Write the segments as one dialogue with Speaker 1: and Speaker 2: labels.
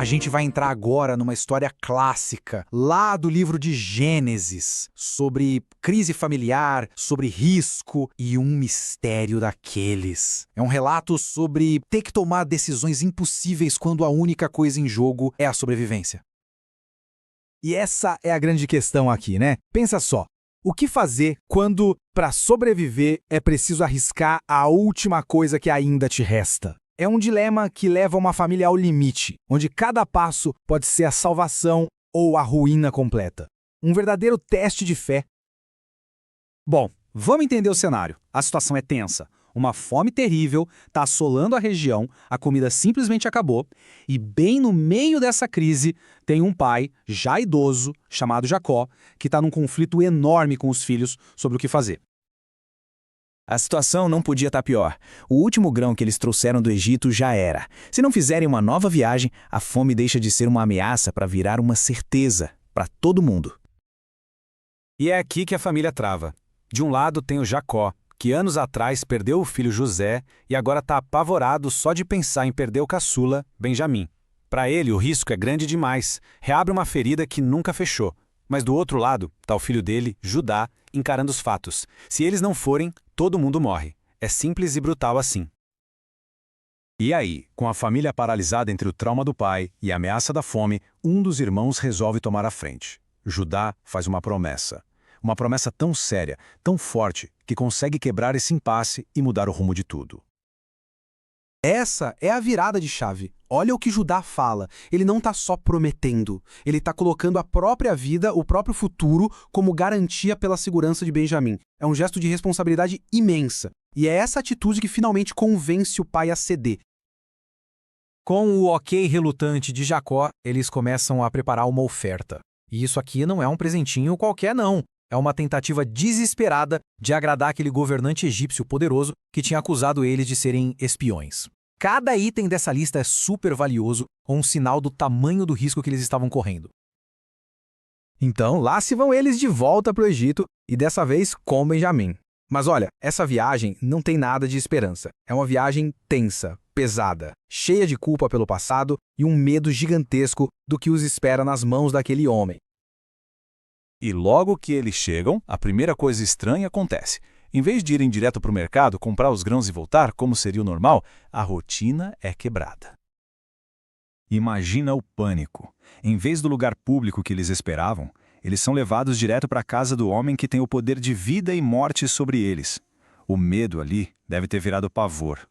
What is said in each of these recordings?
Speaker 1: gente vai entrar agora numa história clássica, lá do livro de Gênesis, sobre crise familiar, sobre risco e um mistério daqueles. É um relato sobre ter que tomar decisões impossíveis quando a única coisa em jogo é a sobrevivência. E essa é a grande questão aqui, né? Pensa só. O que fazer quando, para sobreviver, é preciso arriscar a última coisa que ainda te resta? É um dilema que leva uma família ao limite, onde cada passo pode ser a salvação ou a ruína completa. Um verdadeiro teste de fé.
Speaker 2: Bom, vamos entender o cenário. A situação é tensa. Uma fome terrível está assolando a região, a comida simplesmente acabou, e bem no meio dessa crise tem um pai, já idoso, chamado Jacó, que está num conflito enorme com os filhos sobre o que fazer.
Speaker 3: A situação não podia estar pior. O último grão que eles trouxeram do Egito já era. Se não fizerem uma nova viagem, a fome deixa de ser uma ameaça para virar uma certeza para todo mundo.
Speaker 2: E é aqui que a família trava. De um lado tem o Jacó, que anos atrás perdeu o filho José e agora está apavorado só de pensar em perder o caçula, Benjamim. Para ele, o risco é grande demais, reabre uma ferida que nunca fechou. Mas do outro lado está o filho dele, Judá, encarando os fatos. Se eles não forem, todo mundo morre. É simples e brutal assim.
Speaker 4: E aí, com a família paralisada entre o trauma do pai e a ameaça da fome, um dos irmãos resolve tomar a frente. Judá faz uma promessa. Uma promessa tão séria, tão forte, que consegue quebrar esse impasse e mudar o rumo de tudo.
Speaker 5: Essa é a virada de chave. Olha o que Judá fala. Ele não está só prometendo. Ele está colocando a própria vida, o próprio futuro, como garantia pela segurança de Benjamim. É um gesto de responsabilidade imensa. E é essa atitude que finalmente convence o pai a ceder.
Speaker 1: Com o ok relutante de Jacó, eles começam a preparar uma oferta. E isso aqui não é um presentinho qualquer, não. É uma tentativa desesperada de agradar aquele governante egípcio poderoso que tinha acusado eles de serem espiões. Cada item dessa lista é super valioso, ou um sinal do tamanho do risco que eles estavam correndo.
Speaker 5: Então, lá se vão eles de volta para o Egito, e dessa vez com Benjamim. Mas olha, essa viagem não tem nada de esperança. É uma viagem tensa, pesada, cheia de culpa pelo passado e um medo gigantesco do que os espera nas mãos daquele homem.
Speaker 4: E logo que eles chegam, a primeira coisa estranha acontece. Em vez de irem direto para o mercado, comprar os grãos e voltar, como seria o normal, a rotina é quebrada. Imagina o pânico. Em vez do lugar público que eles esperavam, eles são levados direto para a casa do homem que tem o poder de vida e morte sobre eles. O medo ali deve ter virado pavor.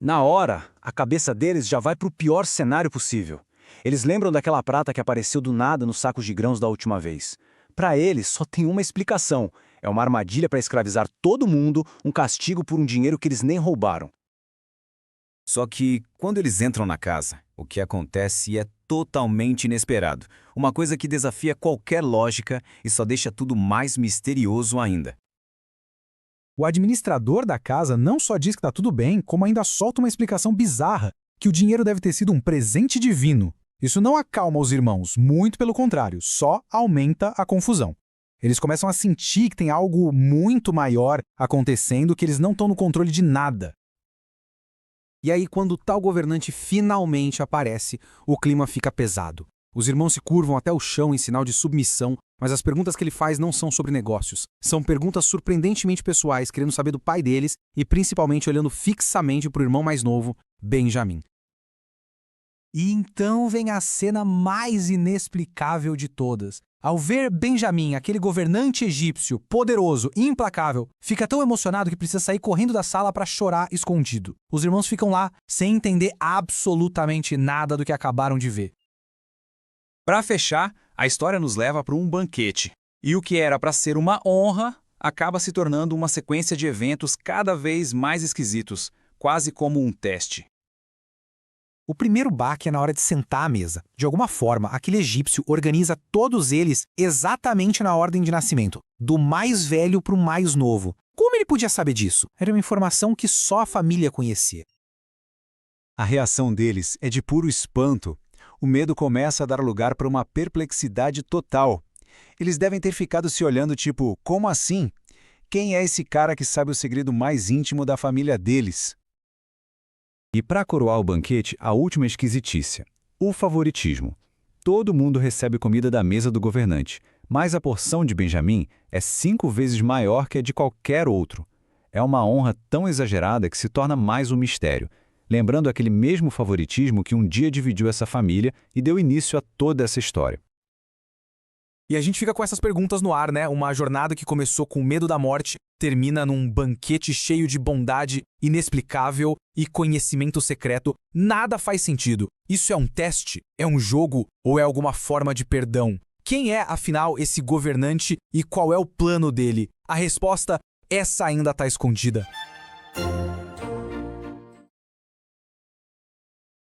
Speaker 2: Na hora, a cabeça deles já vai para o pior cenário possível. Eles lembram daquela prata que apareceu do nada nos sacos de grãos da última vez. Para eles, só tem uma explicação. É uma armadilha para escravizar todo mundo, um castigo por um dinheiro que eles nem roubaram.
Speaker 3: Só que, quando eles entram na casa, o que acontece é totalmente inesperado. Uma coisa que desafia qualquer lógica e só deixa tudo mais misterioso ainda.
Speaker 1: O administrador da casa não só diz que está tudo bem, como ainda solta uma explicação bizarra, que o dinheiro deve ter sido um presente divino. Isso não acalma os irmãos, muito pelo contrário, só aumenta a confusão. Eles começam a sentir que tem algo muito maior acontecendo, que eles não estão no controle de nada. E aí, quando tal governante finalmente aparece, o clima fica pesado. Os irmãos se curvam até o chão em sinal de submissão, mas as perguntas que ele faz não são sobre negócios. São perguntas surpreendentemente pessoais, querendo saber do pai deles e principalmente olhando fixamente para o irmão mais novo, Benjamim. E então vem a cena mais inexplicável de todas. Ao ver Benjamim, aquele governante egípcio, poderoso e implacável, fica tão emocionado que precisa sair correndo da sala para chorar escondido. Os irmãos ficam lá sem entender absolutamente nada do que acabaram de ver.
Speaker 2: Para fechar, a história nos leva para um banquete. E o que era para ser uma honra acaba se tornando uma sequência de eventos cada vez mais esquisitos, quase como um teste.
Speaker 1: O primeiro baque é na hora de sentar à mesa. De alguma forma, aquele egípcio organiza todos eles exatamente na ordem de nascimento, do mais velho para o mais novo. Como ele podia saber disso? Era uma informação que só a família conhecia.
Speaker 4: A reação deles é de puro espanto. O medo começa a dar lugar para uma perplexidade total. Eles devem ter ficado se olhando tipo, como assim? Quem é esse cara que sabe o segredo mais íntimo da família deles? E para coroar o banquete, a última esquisitícia.
Speaker 2: O favoritismo. Todo mundo recebe comida da mesa do governante, mas a porção de Benjamim é 5 vezes maior que a de qualquer outro. É uma honra tão exagerada que se torna mais um mistério, lembrando aquele mesmo favoritismo que um dia dividiu essa família e deu início a toda essa história.
Speaker 1: E a gente fica com essas perguntas no ar, né? Uma jornada que começou com medo da morte, termina num banquete cheio de bondade inexplicável e conhecimento secreto. Nada faz sentido. Isso é um teste? É um jogo? Ou é alguma forma de perdão? Quem é, afinal, esse governante e qual é o plano dele? A resposta, essa ainda está escondida.